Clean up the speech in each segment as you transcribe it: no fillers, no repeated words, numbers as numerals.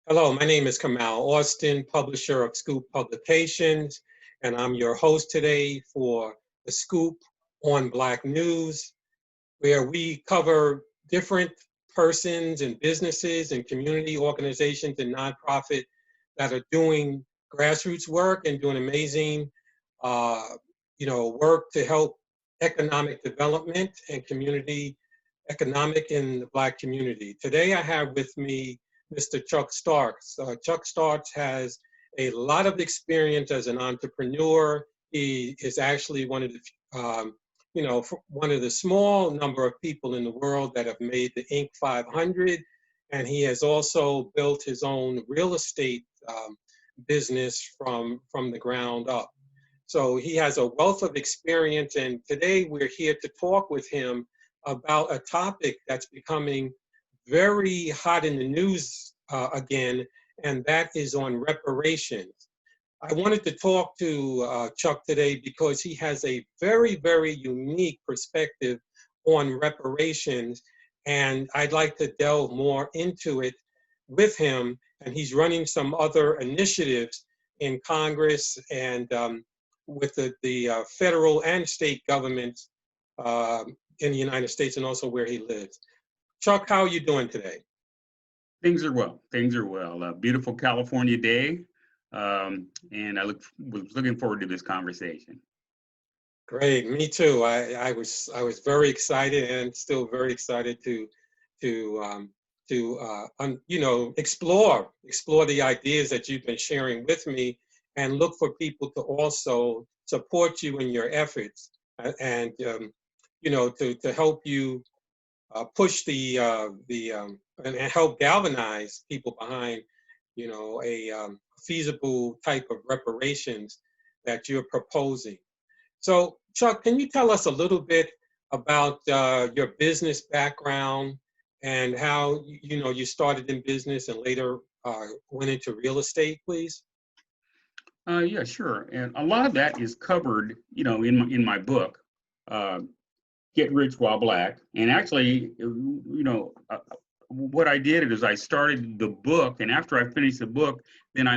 Hello, my name is Kamau Austin, publisher of Scoop Publications, and I'm your host today for the Scoop on Black News, where we cover different persons and businesses and community organizations and nonprofit that are doing grassroots work and doing amazing, uh, work to help economic development and community economic in the Black community. Today, I have with me Mr. Chuck Starks. Chuck Starks has a lot of experience as an entrepreneur. He is actually one of the one of the small number of people in the world that have made the Inc. 500, and he has also built his own real estate business from the ground up. So he has a wealth of experience, and today we're here to talk with him about a topic that's becoming very hot in the news again, and that is on reparations. I wanted to talk to Chuck today because he has a very, very unique perspective on reparations, and I'd like to delve more into it with him. And he's running some other initiatives in Congress and with the federal and state governments uh, in the United States and also where he lives. Chuck, how are you doing today? Things are well. Things are well. A beautiful California day, and was looking forward to this conversation. Great, me too. I was very excited and still very excited to explore the ideas that you've been sharing with me and look for people to also support you in your efforts and to help you push and help galvanize people behind a feasible type of reparations that you're proposing. So, Chuck, can you tell us a little bit about your business background and how you started in business and later went into real estate, please? Yeah, sure. And a lot of that is covered, in my book, uh, Get Rich While Black. And actually, what I did is I started the book, and after I finished the book, then I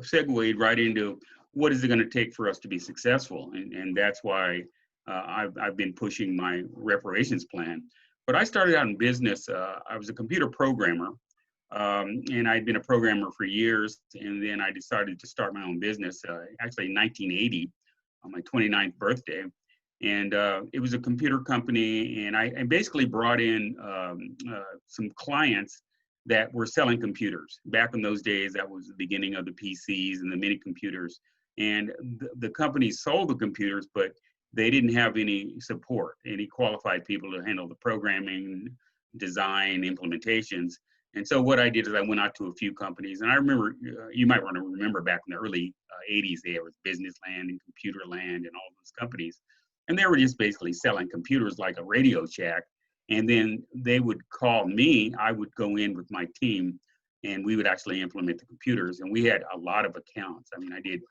segued right into what is it going to take for us to be successful, and that's why I've been pushing my reparations plan. But I started out in business. I was a computer programmer, and I'd been a programmer for years, and then I decided to start my own business, actually in 1980, on my 29th birthday. And it was a computer company, and I basically brought in some clients that were selling computers. Back in those days, that was the beginning of the PCs and the mini computers. And the company sold the computers, but they didn't have any support, any qualified people to handle the programming, design, implementations. And so what I did is I went out to a few companies, and I remember, you might want to remember back in the early 80s, there was Business Land and Computer Land and all those companies. And they were just basically selling computers like a Radio Shack. And then they would call me, I would go in with my team, and we would actually implement the computers. And we had a lot of accounts. I mean, I did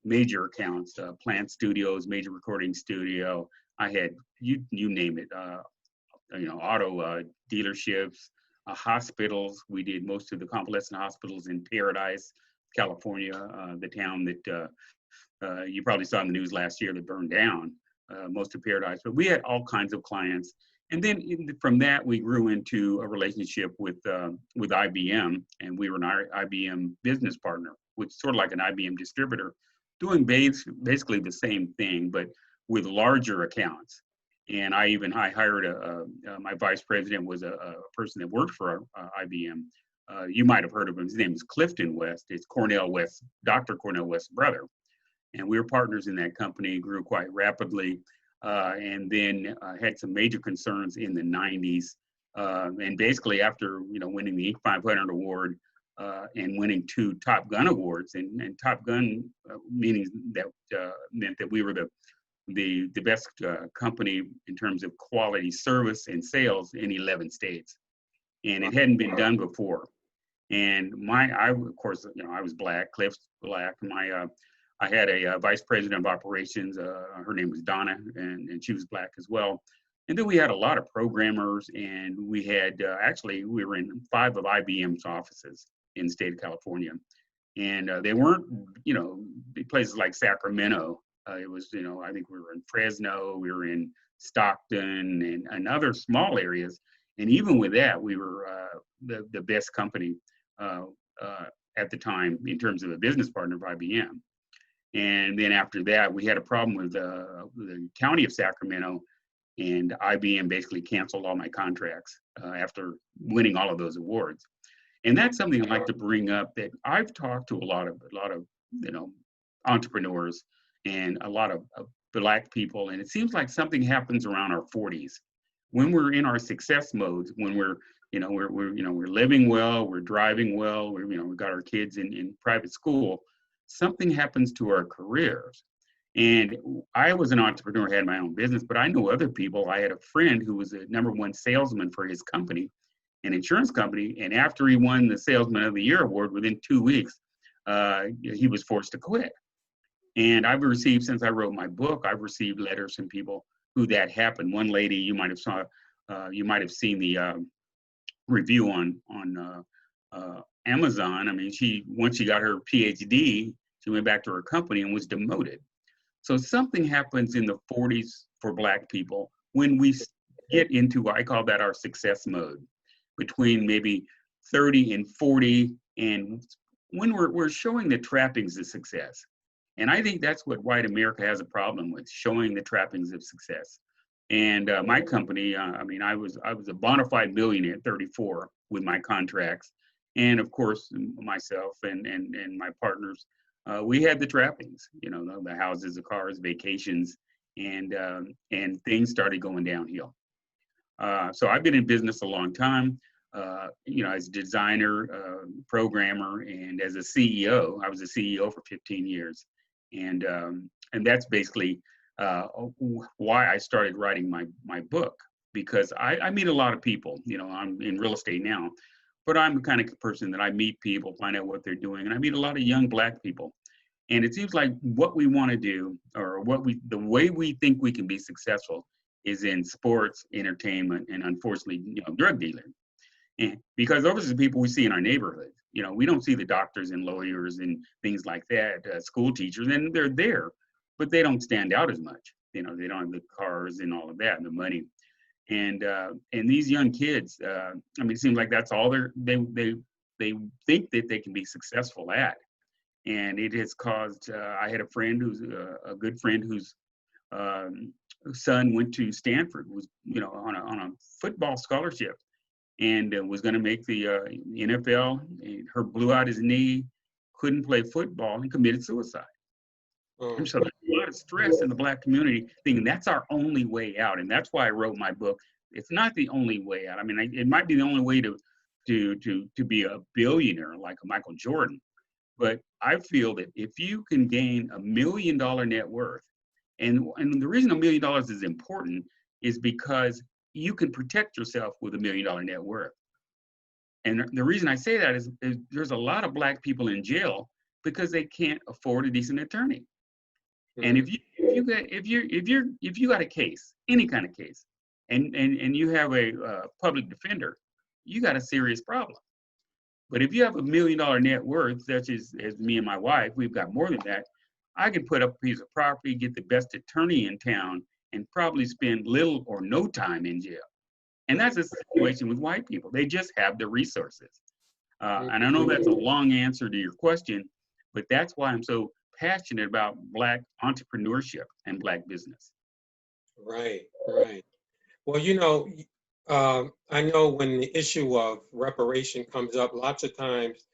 major accounts, plant studios, major recording studio. I had, you name it, auto dealerships, hospitals. We did most of the convalescent hospitals in Paradise, California, the town that you probably saw in the news last year that burned down, most of Paradise. But we had all kinds of clients. And then from that, we grew into a relationship with IBM, and we were an IBM business partner, which is sort of like an IBM distributor, doing basically the same thing, but with larger accounts. And I hired my vice president was a person that worked for IBM. You might have heard of him. His name is Clifton West. It's Cornell West, Dr. Cornell West's brother. And we were partners in that company, grew quite rapidly, and then had some major concerns in the 90s. And basically after, winning the Inc. 500 award and winning 2 Top Gun awards, and Top Gun meaning that meant that we were the best company in terms of quality service and sales in 11 states. And it hadn't been done before. And of course, I was black, Cliff's black. I had a vice president of operations. Her name was Donna, and she was black as well. And then we had a lot of programmers, and we had we were in 5 of IBM's offices. in the state of California. And they weren't, places like Sacramento. It was, I think we were in Fresno, we were in Stockton, and other small areas. And even with that, we were the best company at the time in terms of a business partner of IBM. And then after that, we had a problem with the county of Sacramento, and IBM basically canceled all my contracts after winning all of those awards. And that's something I'd like to bring up, that I've talked to a lot of entrepreneurs and a lot of Black people, and it seems like something happens around our 40s when we're in our success modes, when we're living well, we're driving well, we've got our kids in private school. Something happens to our careers. And I was an entrepreneur, had my own business, but I know other people. I had a friend who was a #1 salesman for his company, an insurance company, and after he won the Salesman of the Year award, within 2 weeks, he was forced to quit. And I've received, since I wrote my book, I've received letters from people who that happened. One lady, you might have seen the review on Amazon. I mean, once she got her PhD, she went back to her company and was demoted. So something happens in the 40s for Black people when we get into, I call that our success mode, between maybe 30 and 40, and when we're showing the trappings of success. And I think that's what white America has a problem with, showing the trappings of success. And my company, I was a bona fide millionaire at 34 with my contracts. And of course, myself and my partners, we had the trappings, the houses, the cars, vacations, and things started going downhill. So I've been in business a long time, as a designer, programmer, and as a CEO. I was a CEO for 15 years. And that's basically why I started writing my book, because I meet a lot of people. I'm in real estate now, but I'm the kind of person that I meet people, find out what they're doing, and I meet a lot of young Black people. And it seems like what we want to do, or the way we think we can be successful, is in sports, entertainment, and unfortunately, drug dealing. And because those are the people we see in our neighborhood. We don't see the doctors and lawyers and things like that, school teachers, and they're there, but they don't stand out as much. They don't have the cars and all of that, and the money. And these young kids, it seems like that's all they think that they can be successful at. And it has caused, I had a friend who's a good friend whose son went to Stanford, was, on a football scholarship, and was going to make the NFL. Her blew out his knee, couldn't play football, and committed suicide. And so there's a lot of stress in the Black community, thinking that's our only way out. And that's why I wrote my book. It's not the only way out. It might be the only way to be a billionaire like a Michael Jordan. But I feel that if you can gain $1 million net worth, and the reason $1 million is important is because you can protect yourself with $1 million net worth. And the reason I say that is there's a lot of Black people in jail because they can't afford a decent attorney. And if you got a case, any kind of case, and you have a public defender, you got a serious problem. But if you have $1 million net worth, such as me and my wife, we've got more than that, I can put up a piece of property, get the best attorney in town, and probably spend little or no time in jail. And that's a situation with white people. They just have the resources. And I know that's a long answer to your question, but that's why I'm so passionate about Black entrepreneurship and Black business. Right. Well, I know when the issue of reparation comes up, lots of times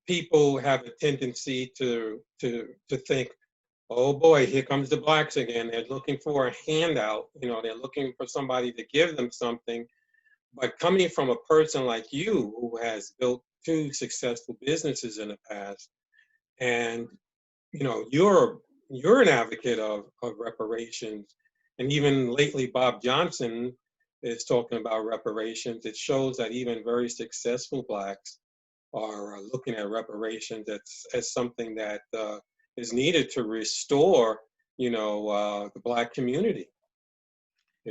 people have a tendency to think, oh boy, here comes the Blacks again. They're looking for a handout. They're looking for somebody to give them something. But coming from a person like you who has built 2 successful businesses in the past, and you're an advocate of reparations, and even lately Bob Johnson is talking about reparations. It shows that even very successful Blacks are looking at reparations as something that is needed to restore, the Black community.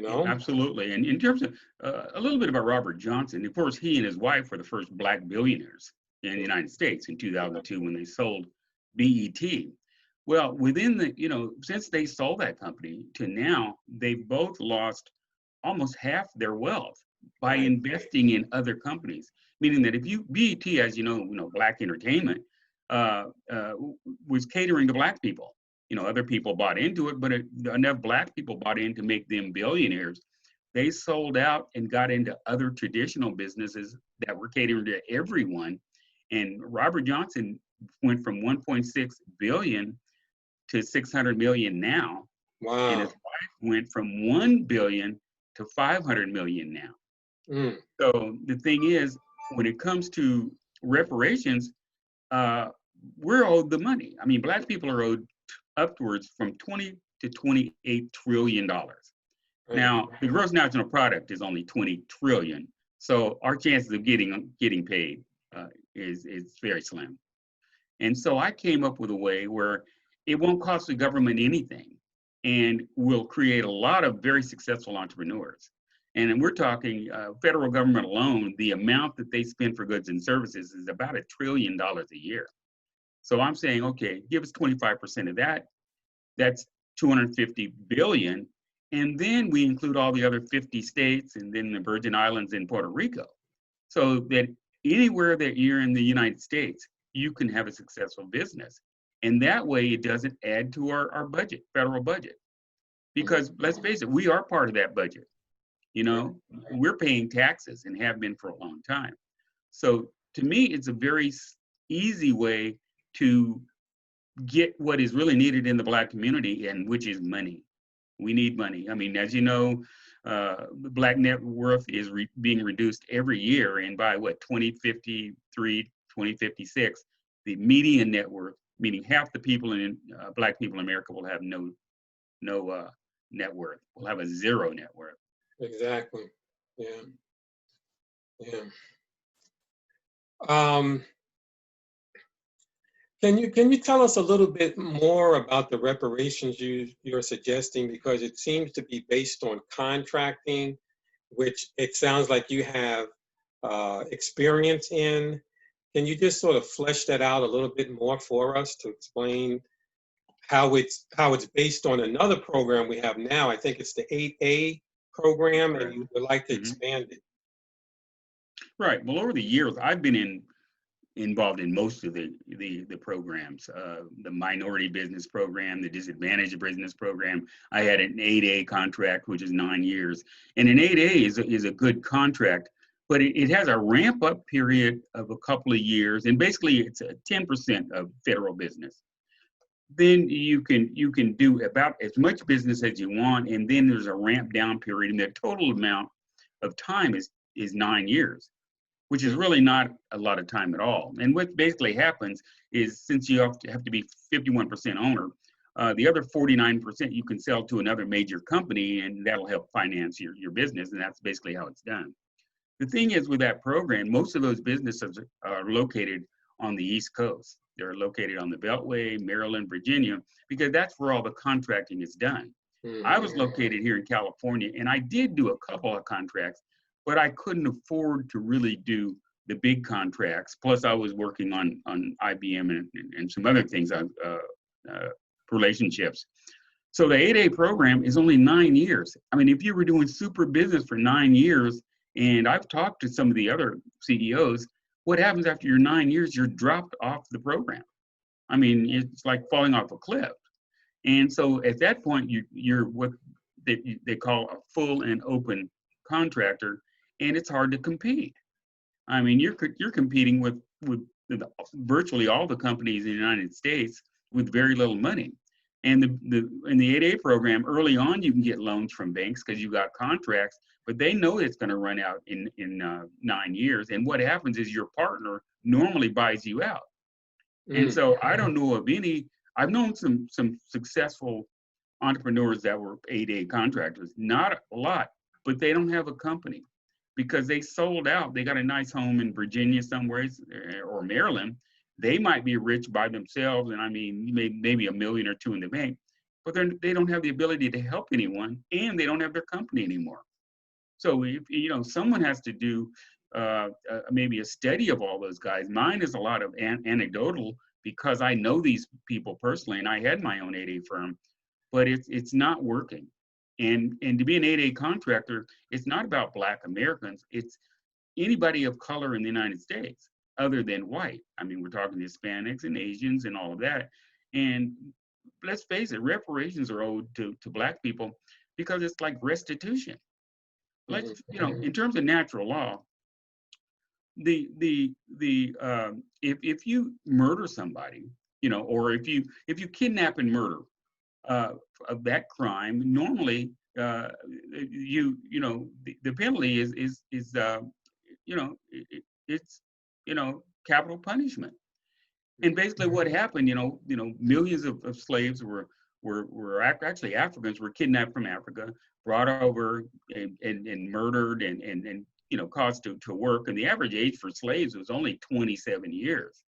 Absolutely. And in terms of a little bit about Robert Johnson, of course, he and his wife were the first Black billionaires. in the United States in 2002 when they sold BET. Well, within the, since they sold that company to now, they've both lost almost half their wealth by Right. investing in other companies. Meaning that if BET, as Black entertainment, was catering to Black people. Other people bought into it, but enough Black people bought in to make them billionaires. They sold out and got into other traditional businesses that were catering to everyone. And Robert Johnson went from 1.6 billion to 600 million now. Wow. And his wife went from 1 billion to 500 million now. Mm. So the thing is, when it comes to reparations, we're owed the money. I mean, Black people are owed upwards from 20 to 28 trillion dollars. Right. Now, the gross national product is only 20 trillion, so our chances of getting paid is very slim. And so I came up with a way where it won't cost the government anything, and will create a lot of very successful entrepreneurs. And we're talking federal government alone, the amount that they spend for goods and services is about $1 trillion a year. So I'm saying, okay, give us 25% of that. That's 250 billion. And then we include all the other 50 states and then the Virgin Islands and Puerto Rico. So that anywhere that you're in the United States, you can have a successful business. And that way it doesn't add to our budget, federal budget. Because let's face it, we are part of that budget. We're paying taxes and have been for a long time. So to me, it's a very easy way to get what is really needed in the Black community, and which is money. We need money. I mean, as you know, the Black net worth is being reduced every year, and by 2053, 2056, the median net worth, meaning half the people Black people in America will have no net worth. We'll have a zero net worth. Exactly. Yeah. Yeah. Can you tell us a little bit more about the reparations you're suggesting? Because it seems to be based on contracting, which it sounds like you have experience in. Can you just sort of flesh that out a little bit more for us to explain how it's based on another program we have now? I think it's the 8A program, and you would like to expand it. Right. Well, over the years, I've been involved in most of the programs, the minority business program, the disadvantaged business program. I had an 8A contract, which is 9 years. And an 8A is a good contract, but it has a ramp up period of a couple of years. And basically it's a 10% of federal business. Then you can do about as much business as you want. And then there's a ramp down period, and the total amount of time is 9 years, which is really not a lot of time at all. And what basically happens is, since you have to be 51% owner, the other 49% you can sell to another major company, and that'll help finance your business, and that's basically how it's done. The thing is, with that program, most of those businesses are located on the East Coast. They're located on the Beltway, Maryland, Virginia, because that's where all the contracting is done. Mm-hmm. I was located here in California, and I did do a couple of contracts, but I couldn't afford to really do the big contracts. Plus, I was working on IBM and some other things, relationships. So the 8A program is only 9 years. I mean, if you were doing super business for 9 years, and I've talked to some of the other CEOs, what happens after your 9 years? You're dropped off the program. I mean, it's like falling off a cliff. And so at that point, you're what they call a full and open contractor, and it's hard to compete. I mean, you're competing with virtually all the companies in the United States with very little money. And in the 8A program, early on, you can get loans from banks because you got contracts, but they know it's going to run out in 9 years. And what happens is your partner normally buys you out. And so I don't know of any. I've known some successful entrepreneurs that were 8A contractors, not a lot, but they don't have a company because they sold out. They got a nice home in Virginia somewhere or Maryland. They might be rich by themselves, and I mean, maybe $1 million or $2 million in the bank, but they don't have the ability to help anyone, and they don't have their company anymore. So if someone has to do maybe a study of all those guys. Mine is a lot of anecdotal because I know these people personally, and I had my own 8A firm, but it's not working. And to be an 8A contractor, it's not about Black Americans. It's anybody of color in the United States other than white. I mean, we're talking Hispanics and Asians and all of that. And let's face it, reparations are owed to Black people because it's like restitution. Let's, you know, in terms of natural law, if you murder somebody, you know, or if you kidnap and murder, of that crime, normally you know the penalty is you know it's capital punishment. And basically what happened, you know millions of slaves were actually Africans were kidnapped from Africa, brought over and murdered and you know caused to work. And the average age for slaves was only 27 years.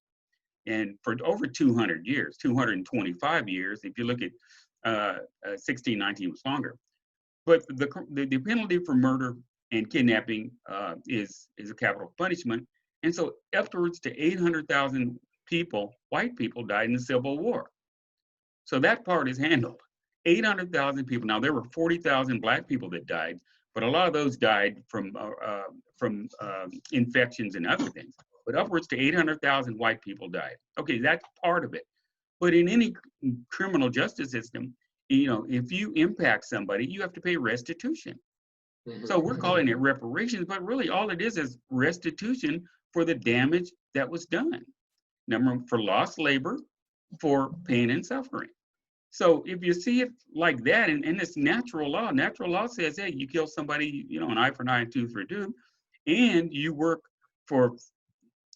And for over 200 years, 225 years, if you look at 1619 was longer. But the penalty for murder and kidnapping is a capital punishment. And so upwards to 800,000 people, white people, died in the Civil War. So that part is handled. 800,000 people. Now there were 40,000 Black people that died, but a lot of those died from infections and other things. But upwards to 800,000 white people died. Okay, that's part of it. But in any criminal justice system, you know, if you impact somebody, you have to pay restitution. So we're calling it reparations, but really all it is restitution for the damage that was done. Number for lost labor, for pain and suffering. So if you see it like that, and it's natural law says, hey, you kill somebody, you know, an eye for an eye, and tooth for a tooth, and you work for,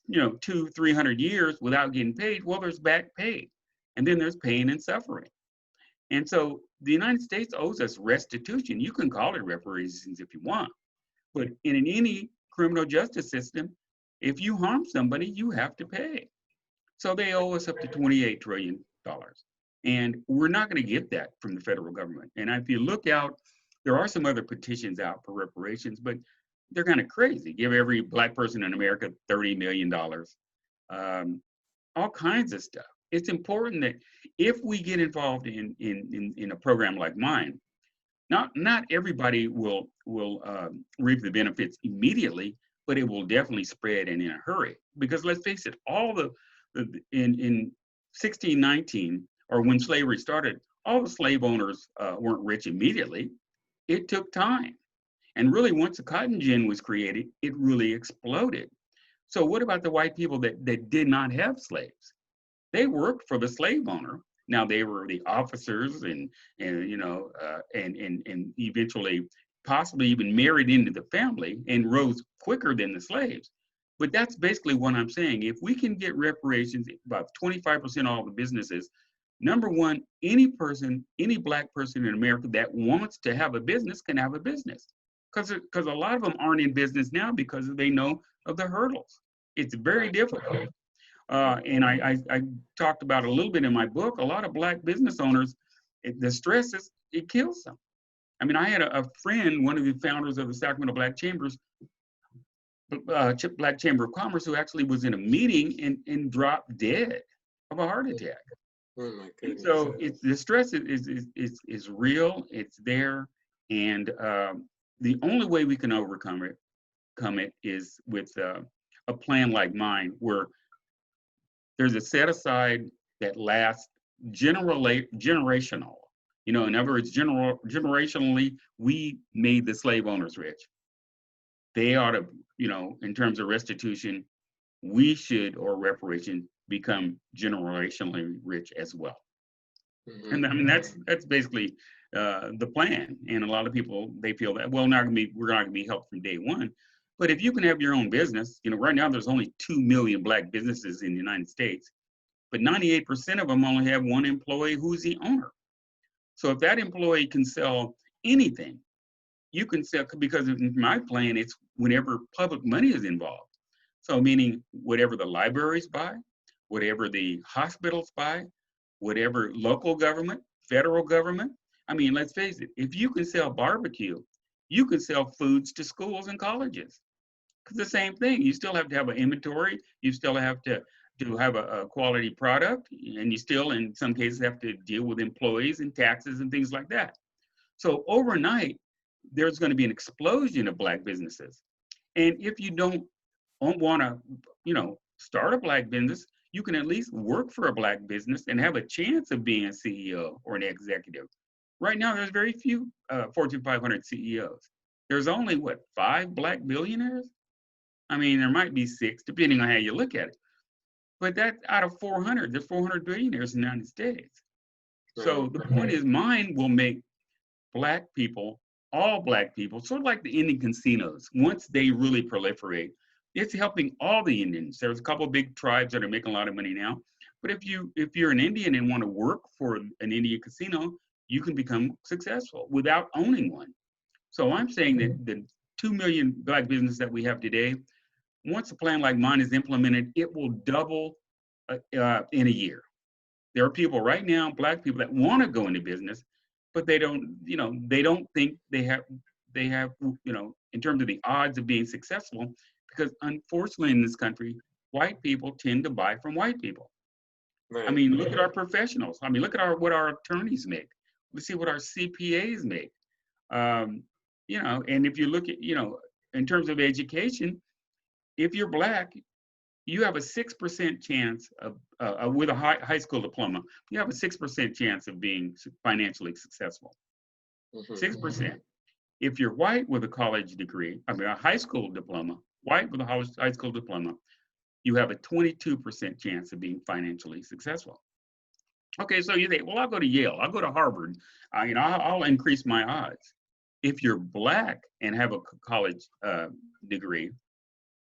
you know, 200-300 years without getting paid, well, there's back pay. And then there's pain and suffering. And so the United States owes us restitution. You can call it reparations if you want, but in any criminal justice system, if you harm somebody, you have to pay. So they owe us up to $28 trillion. And we're not going to get that from the federal government. And if you look out, there are some other petitions out for reparations, but they're kind of crazy. Give every Black person in America $30 million, all kinds of stuff. It's important that if we get involved in a program like mine, not everybody will reap the benefits immediately, but it will definitely spread and in a hurry. Because let's face it, in 1619, or when slavery started, all the slave owners weren't rich immediately. It took time. And really, once the cotton gin was created, it really exploded. So what about the white people that did not have slaves? They worked for the slave owner. Now they were the officers and you know and eventually possibly even married into the family and rose quicker than the slaves. But that's basically what I'm saying. If we can get reparations, about 25% of all the businesses, number one, any Black person in America that wants to have a business can have a business. Because a lot of them aren't in business now because they know of the hurdles. It's very difficult. And I talked about a little bit in my book, a lot of Black business owners, the stress it kills them. I mean, I had a friend, one of the founders of the Sacramento Black Chambers, Black Chamber of Commerce, who actually was in a meeting and dropped dead of a heart attack. Oh my goodness. So the stress is real, it's there, and the only way we can overcome it is with a plan like mine, where there's a set aside that lasts generational. You know, in other words, generationally, we made the slave owners rich. They ought to, you know, in terms of restitution, we should, or reparation, become generationally rich as well. And I mean, that's basically the plan. And a lot of people, they feel that, well, we're not gonna be helped from day one. But if you can have your own business, you know, right now there's only 2 million Black businesses in the United States, but 98% of them only have one employee who's the owner. So if that employee can sell anything, you can sell, because in my plan, it's whenever public money is involved. So meaning whatever the libraries buy, whatever the hospitals buy, whatever local government, federal government. I mean, let's face it, if you can sell barbecue, you can sell foods to schools and colleges. Because the same thing, you still have to have an inventory, you still have to have a quality product, and you still, in some cases, have to deal with employees and taxes and things like that. So overnight, there's going to be an explosion of Black businesses. And if you don't want to, start a Black business, you can at least work for a Black business and have a chance of being a CEO or an executive. Right now, there's very few Fortune 500 CEOs. There's only, 5 Black billionaires? I mean, there might be 6, depending on how you look at it. But that out of 400, there's 400 billionaires in the United States. So the point is, mine will make Black people, all Black people, sort of like the Indian casinos, once they really proliferate, it's helping all the Indians. There's a couple of big tribes that are making a lot of money now. But if you're an Indian and want to work for an Indian casino, you can become successful without owning one. So I'm saying that the 2 million Black businesses that we have today, once a plan like mine is implemented, it will double in a year. There are people right now, Black people, that want to go into business, but they don't think they have, in terms of the odds of being successful, because unfortunately in this country, white people tend to buy from white people. Right. I mean, look at our professionals. I mean, look at what our attorneys make. Let's see what our CPAs make. And if you look at, in terms of education, if you're Black, you have a 6% chance of with a high school diploma, you have a 6% chance of being financially successful. 6%. If you're white with a college degree, a high school diploma, white with a high school diploma, you have a 22% chance of being financially successful. Okay, so you think, well, I'll go to Yale, I'll go to Harvard, I'll increase my odds. If you're Black and have a college degree,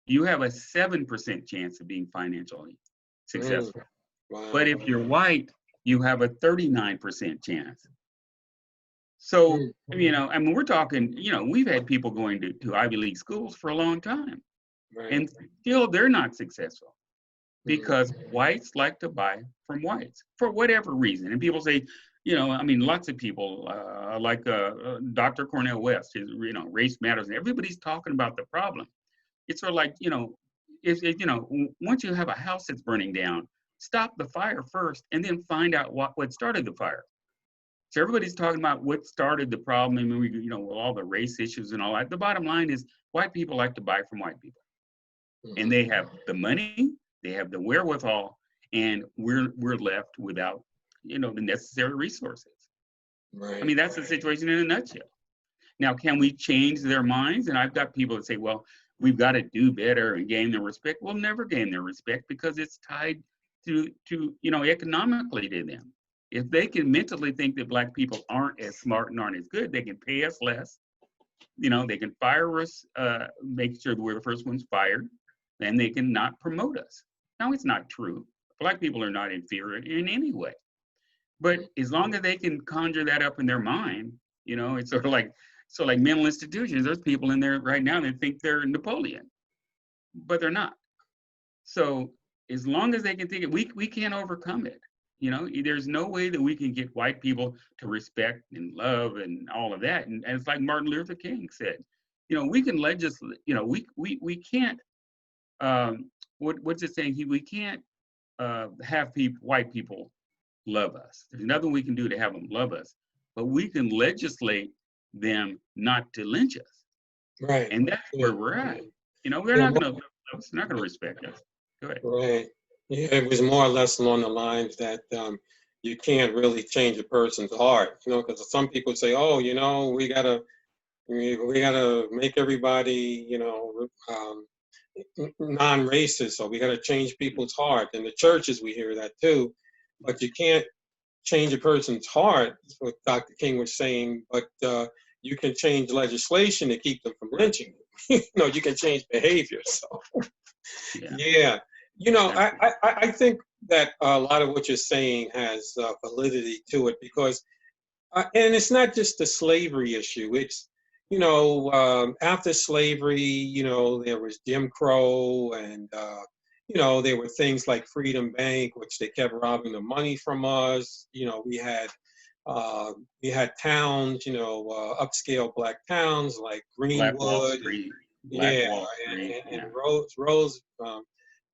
you have a 7% chance of being financially successful. Wow. But if you're white, you have a 39% chance. So, we're talking, we've had people going to Ivy League schools for a long time. Right. And still they're not successful because whites like to buy from whites for whatever reason. And people say, lots of people like Dr. Cornel West, race matters, and everybody's talking about the problem. It's sort of like, once you have a house that's burning down, stop the fire first and then find out what started the fire. So everybody's talking about what started the problem, and with all the race issues and all that. The bottom line is white people like to buy from white people. And they have the money, they have the wherewithal, and we're left without, the necessary resources. Right. That's the situation in a nutshell. Now, can we change their minds? And I've got people that say, well, we've got to do better and gain their respect. We'll never gain their respect because it's tied to economically to them. If they can mentally think that Black people aren't as smart and aren't as good, they can pay us less. They can fire us, make sure that we're the first ones fired, and they can not promote us. Now, it's not true. Black people are not inferior in any way. But as long as they can conjure that up in their mind, it's sort of like mental institutions. There's people in there right now that think they're Napoleon, but they're not. So as long as they can think it, we can't overcome it. There's no way that we can get white people to respect and love and all of that. And it's like Martin Luther King said, we can legislate, we can't, what's it saying? We can't have white people love us. There's nothing we can do to have them love us, but we can legislate them not to lynch us. Right. And that's where we're at. They're not going to love us, they're not going to respect us. Go ahead. Right. Yeah, it was more or less along the lines that you can't really change a person's heart, because some people say, oh, we gotta make everybody, non-racist, or we gotta change people's heart. In the churches, we hear that too, but you can't change a person's heart, is what Dr. King was saying, but you can change legislation to keep them from lynching you. You can change behavior, so yeah. I think that a lot of what you're saying has validity to it because, and it's not just the slavery issue. It's, after slavery, there was Jim Crow and, there were things like Freedom Bank, which they kept robbing the money from us. We had towns, upscale Black towns like Greenwood. Black Yeah, Wall Street. and Yeah.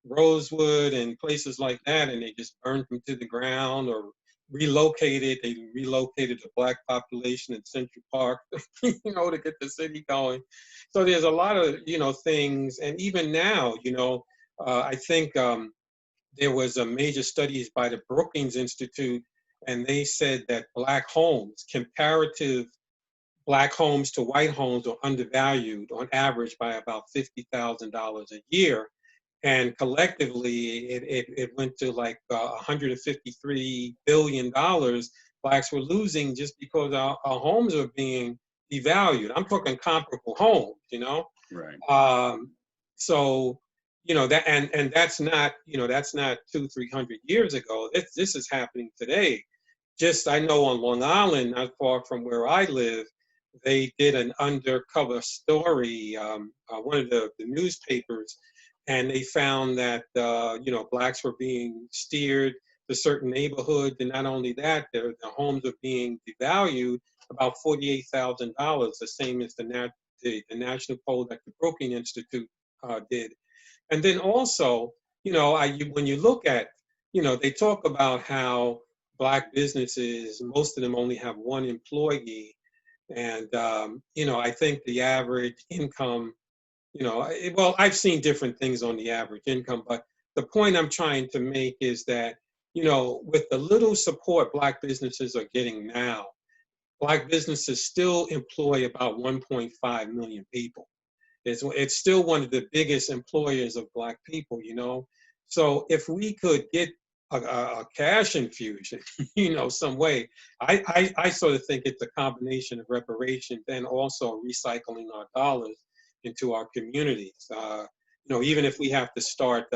Rosewood and places like that, and they just burned them to the ground or relocated. They relocated the black population in Central Park, to get the city going. So there's a lot of, things. And even now, I think there was a major studies by the Brookings Institute, and they said that black homes, comparative black homes to white homes, are undervalued on average by about $50,000 a year. And collectively, it went to like $153 billion blacks were losing just because our homes are being devalued. I'm talking comparable homes. Right. So, that, and that's not 200-300 years ago. This is happening today. Just, I know on Long Island, not far from where I live, they did an undercover story, one of the newspapers, and they found that blacks were being steered to certain neighborhoods, and not only that, the homes are being devalued about $48,000, the same as the national poll that the Brookings Institute did. And then also, when you look at, they talk about how black businesses, most of them only have one employee, and I think the average income, well, I've seen different things on the average income, but the point I'm trying to make is that, with the little support black businesses are getting now, black businesses still employ about 1.5 million people. It's still one of the biggest employers of black people. So if we could get a cash infusion, some way, I sort of think it's a combination of reparations and also recycling our dollars into our communities. Even if we have to start,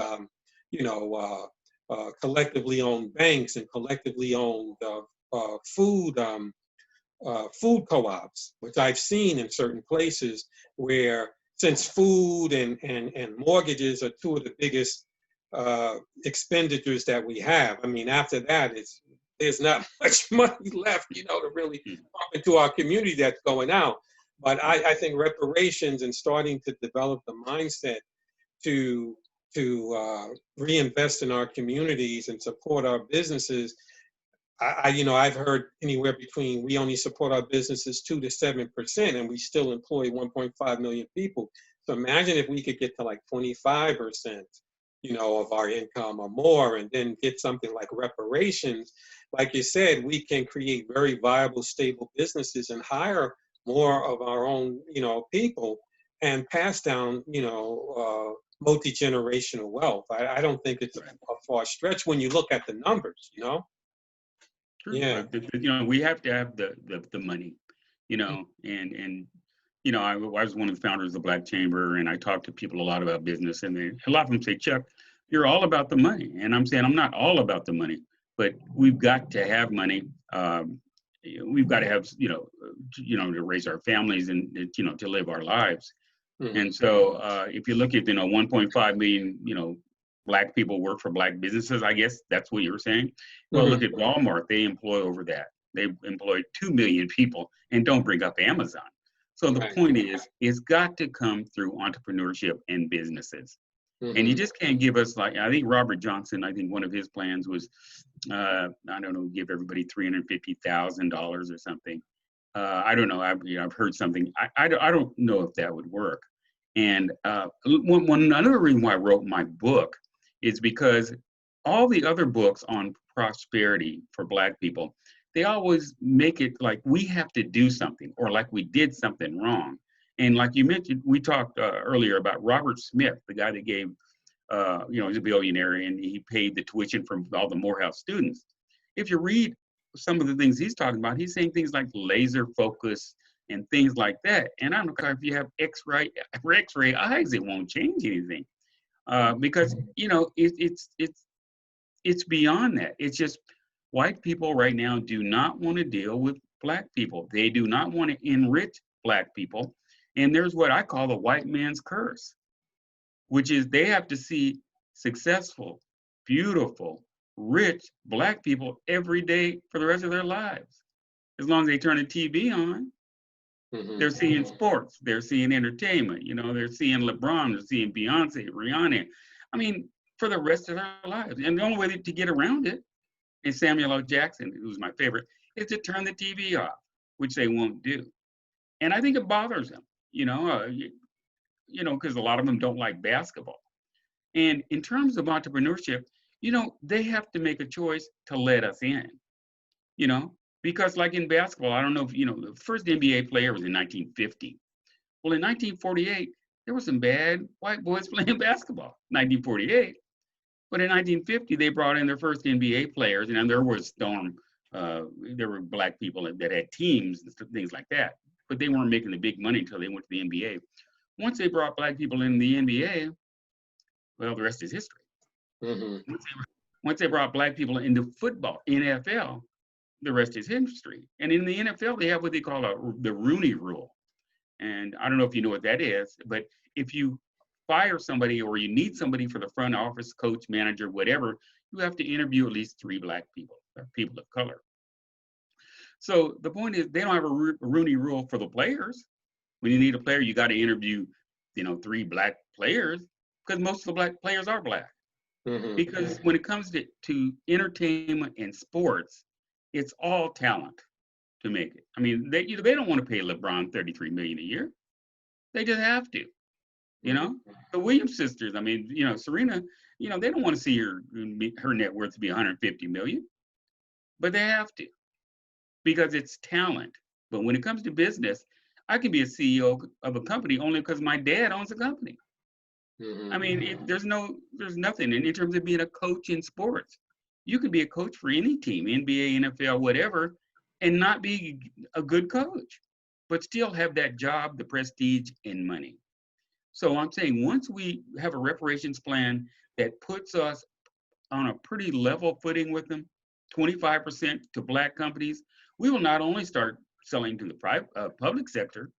collectively owned banks and collectively owned food co-ops, which I've seen in certain places where, since food and mortgages are two of the biggest expenditures that we have. I mean, after that, there's not much money left, to really pump into our community that's going out. But I think reparations and starting to develop the mindset to reinvest in our communities and support our businesses. I've heard anywhere between, we only support our businesses 2 to 7%, and we still employ 1.5 million people. So imagine if we could get to like 25%, of our income or more, and then get something like reparations. Like you said, we can create very viable, stable businesses and hire more of our own, people, and pass down, multi-generational wealth. I don't think it's a far stretch when you look at the numbers. True. Yeah. But, we have to have the money, and I was one of the founders of the Black Chamber, and I talk to people a lot about business, and a lot of them say, Chuck, you're all about the money. And I'm saying, I'm not all about the money, but we've got to have money. We've got to have, to raise our families and, to live our lives. Mm-hmm. And so if you look at, 1.5 million, Black people work for Black businesses, I guess that's what you were saying. Well, mm-hmm. Look at Walmart. They employ over that. They employ 2 million people, and don't bring up Amazon. So the point is, it's got to come through entrepreneurship and businesses. Mm-hmm. And you just can't give us, like, I think Robert Johnson, I think one of his plans was, give everybody $350,000 or something. I don't know. I've heard something. I don't know if that would work. And another reason why I wrote my book is because all the other books on prosperity for Black people, they always make it like we have to do something or like we did something wrong. And like you mentioned, we talked earlier about Robert Smith, the guy that gave, he's a billionaire, and he paid the tuition from all the Morehouse students. If you read some of the things he's talking about, he's saying things like laser focus and things like that. And I don't care if you have X-ray eyes, it won't change anything. Because, it's beyond that. It's just white people right now do not want to deal with Black people. They do not want to enrich Black people. And there's what I call the white man's curse, which is they have to see successful, beautiful, rich Black people every day for the rest of their lives. As long as they turn the TV on, They're seeing sports. They're seeing entertainment. You know, they're seeing LeBron. They're seeing Beyonce, Rihanna. I mean, for the rest of their lives. And the only way to get around it, and Samuel L. Jackson, who's my favorite, is to turn the TV off, which they won't do. And I think it bothers them, because a lot of them don't like basketball. And in terms of entrepreneurship, they have to make a choice to let us in, because like in basketball, I don't know if, the first NBA player was in 1950. Well, in 1948, there were some bad white boys playing basketball, 1948. But in 1950, they brought in their first NBA players, and there was there were black people that had teams and things like that. But they weren't making the big money until they went to the NBA. Once they brought black people in the NBA, well, the rest is history. Once they brought black people into football, NFL, the rest is history. And in the NFL, they have what they call the Rooney Rule. And I don't know if you know what that is, but if you fire somebody or you need somebody for the front office, coach, manager, whatever, you have to interview at least 3 black people, or people of color. So the point is, they don't have a Rooney Rule for the players. When you need a player, you got to interview, 3 black players, because most of the black players are black. Because when it comes to entertainment and sports, it's all talent to make it. I mean, they don't want to pay LeBron $33 million a year. They just have to. The Williams sisters, I mean, Serena, they don't want to see her net worth to be 150 million, but they have to, because it's talent. But when it comes to business, I can be a CEO of a company only because my dad owns a company. I mean, there's nothing. And in terms of being a coach in sports, you can be a coach for any team, NBA, NFL, whatever, and not be a good coach, but still have that job, the prestige, and money. So I'm saying, once we have a reparations plan that puts us on a pretty level footing with them, 25% to black companies, we will not only start selling to the public sector,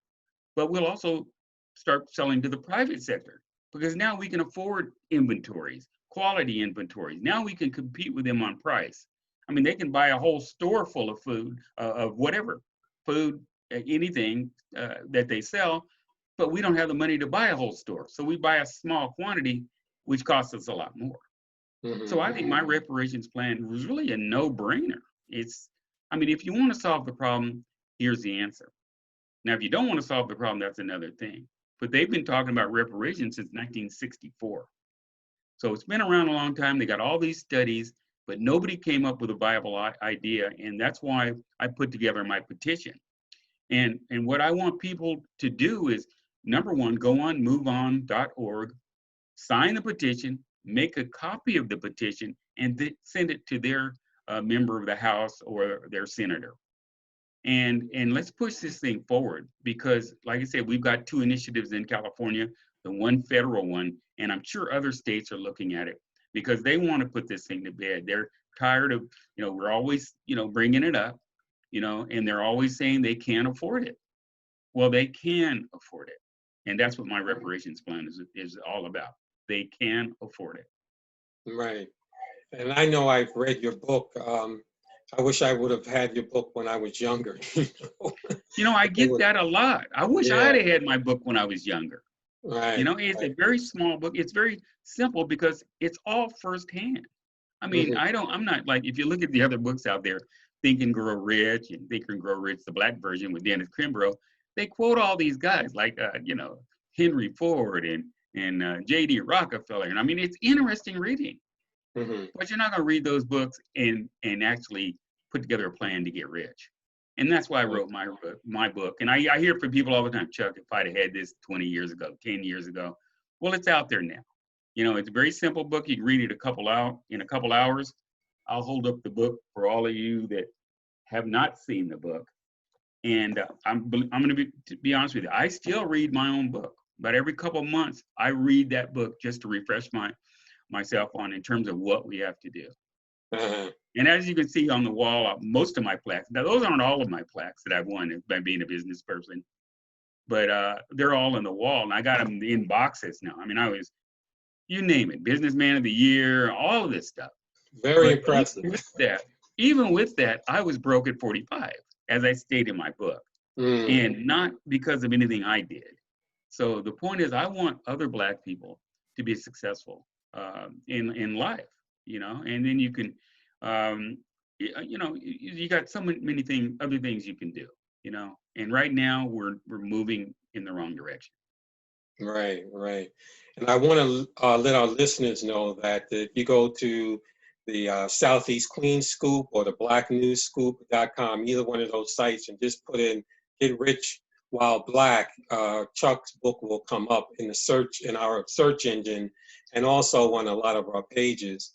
but we'll also start selling to the private sector, because now we can afford inventories, quality inventories. Now we can compete with them on price. I mean, they can buy a whole store full of food, of whatever, food, anything that they sell, but we don't have the money to buy a whole store. So we buy a small quantity, which costs us a lot more. So I think my reparations plan was really a no-brainer. If you want to solve the problem, here's the answer. Now, if you don't want to solve the problem, that's another thing. But they've been talking about reparations since 1964. So it's been around a long time. They got all these studies, but nobody came up with a viable idea. And that's why I put together my petition. And what I want people to do is, number one, go on moveon.org, sign the petition, make a copy of the petition, and send it to their member of the House or their senator. And let's push this thing forward, because, like I said, we've got 2 initiatives in California, the one federal one, and I'm sure other states are looking at it because they want to put this thing to bed. They're tired of, we're always, bringing it up, and they're always saying they can't afford it. Well, they can afford it. And that's what my reparations plan is all about. They can afford it. Right. And I know I've read your book. I wish I would have had your book when I was younger. I get that a lot. I wish I'd have had my book when I was younger. Right. It's a very small book. It's very simple because it's all firsthand. I mean, I'm not like, if you look at the other books out there, Think and Grow Rich and Think and Grow Rich, the black version with Dennis Kimbrough, they quote all these guys like, Henry Ford and J.D. Rockefeller. And I mean, it's interesting reading. But you're not going to read those books and actually put together a plan to get rich. And that's why I wrote my book. And I hear from people all the time, Chuck, if I'd have had this 20 years ago, 10 years ago, well, it's out there now. It's a very simple book. You can read it in a couple hours. I'll hold up the book for all of you that have not seen the book. And I'm going to be honest with you, I still read my own book. But every couple of months, I read that book just to refresh myself on in terms of what we have to do. And as you can see on the wall, most of my plaques, now those aren't all of my plaques that I've won by being a business person, but they're all on the wall, and I got them in boxes now. I mean, you name it, Businessman of the Year, all of this stuff. Very impressive. Even with that, I was broke at 45, as I state in my book. and not because of anything I did. So the point is, I want other Black people to be successful in life, you know, and then you can, you know, you got so many other things you can do, you know, and right now we're moving in the wrong direction. Right, right. And I want to let our listeners know that if you go to the Southeast Queen Scoop or the blacknewsscoop.com, either one of those sites, and just put in "Get Rich While Black," Chuck's book will come up in the search, in our search engine, and also on a lot of our pages.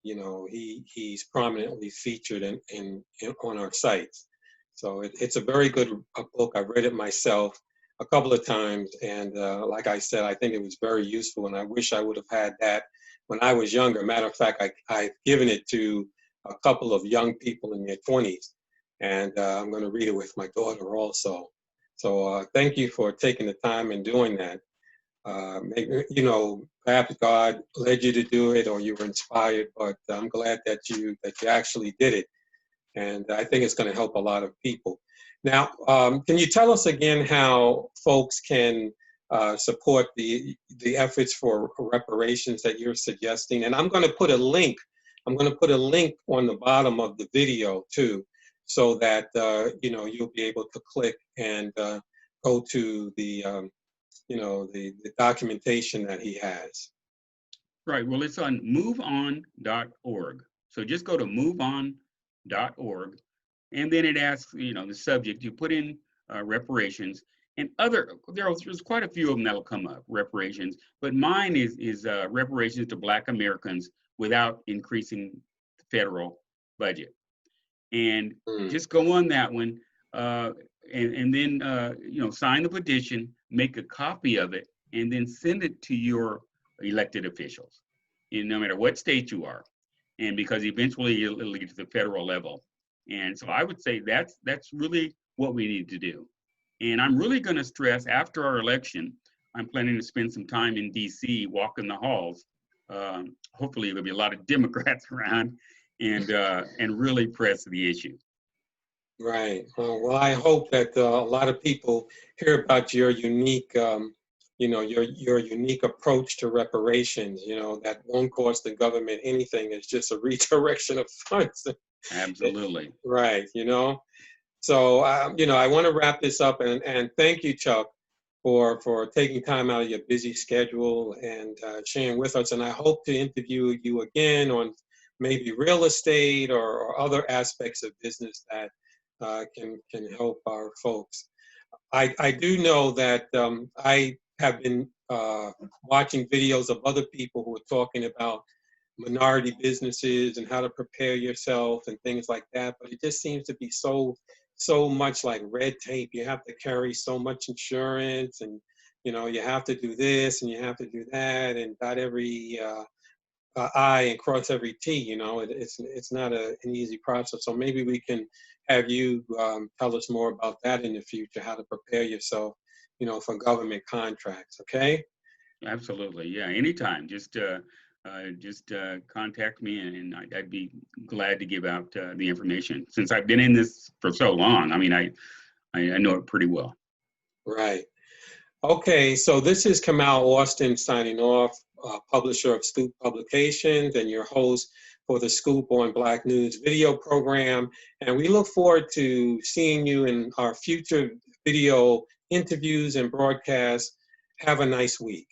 He's prominently featured in on our sites. So it's a very good book. I read it myself a couple of times, and like I said, I think it was very useful, and I wish I would have had that when I was younger. Matter of fact, I've given it to a couple of young people in their 20s, and I'm going to read it with my daughter also. So thank you for taking the time and doing that. Maybe, perhaps God led you to do it, or you were inspired, but I'm glad that you actually did it, and I think it's going to help a lot of people. Now, can you tell us again how folks can support the efforts for reparations that you're suggesting? And I'm going to put a link. I'm going to put a link on the bottom of the video too, so that you'll be able to click and go to the documentation that he has. Right. Well, it's on moveon.org. So just go to moveon.org. And then it asks, the subject, you put in reparations, and there's quite a few of them that'll come up, reparations, but mine is reparations to Black Americans without increasing the federal budget. And just go on that one, and then, sign the petition, make a copy of it, and then send it to your elected officials, no matter what state you are. And because eventually it'll get to the federal level. And so I would say that's really what we need to do. And I'm really going to stress, after our election, I'm planning to spend some time in DC, walking the halls. Hopefully there'll be a lot of Democrats around, and really press the issue. Right. Well, I hope that a lot of people hear about your unique, your unique approach to reparations. That won't cost the government anything. It's just a redirection of funds. Absolutely. Right. So, I want to wrap this up and thank you, Chuck, for taking time out of your busy schedule and sharing with us. And I hope to interview you again on maybe real estate or other aspects of business that can help our folks. I do know that I have been watching videos of other people who are talking about minority businesses and how to prepare yourself and things like that, but it just seems to be so much like red tape. You have to carry so much insurance, and you have to do this and you have to do that, and dot every I and cross every T. It's not an easy process. So maybe we can have you tell us more about that in the future, how to prepare yourself, for government contracts. Okay? Absolutely. Yeah. Anytime. Just contact me, and I'd be glad to give out the information. Since I've been in this for so long, I mean, I know it pretty well. Right. Okay, so this is Kamau Austin signing off, publisher of Scoop Publications and your host for the Scoop on Black News video program. And we look forward to seeing you in our future video interviews and broadcasts. Have a nice week.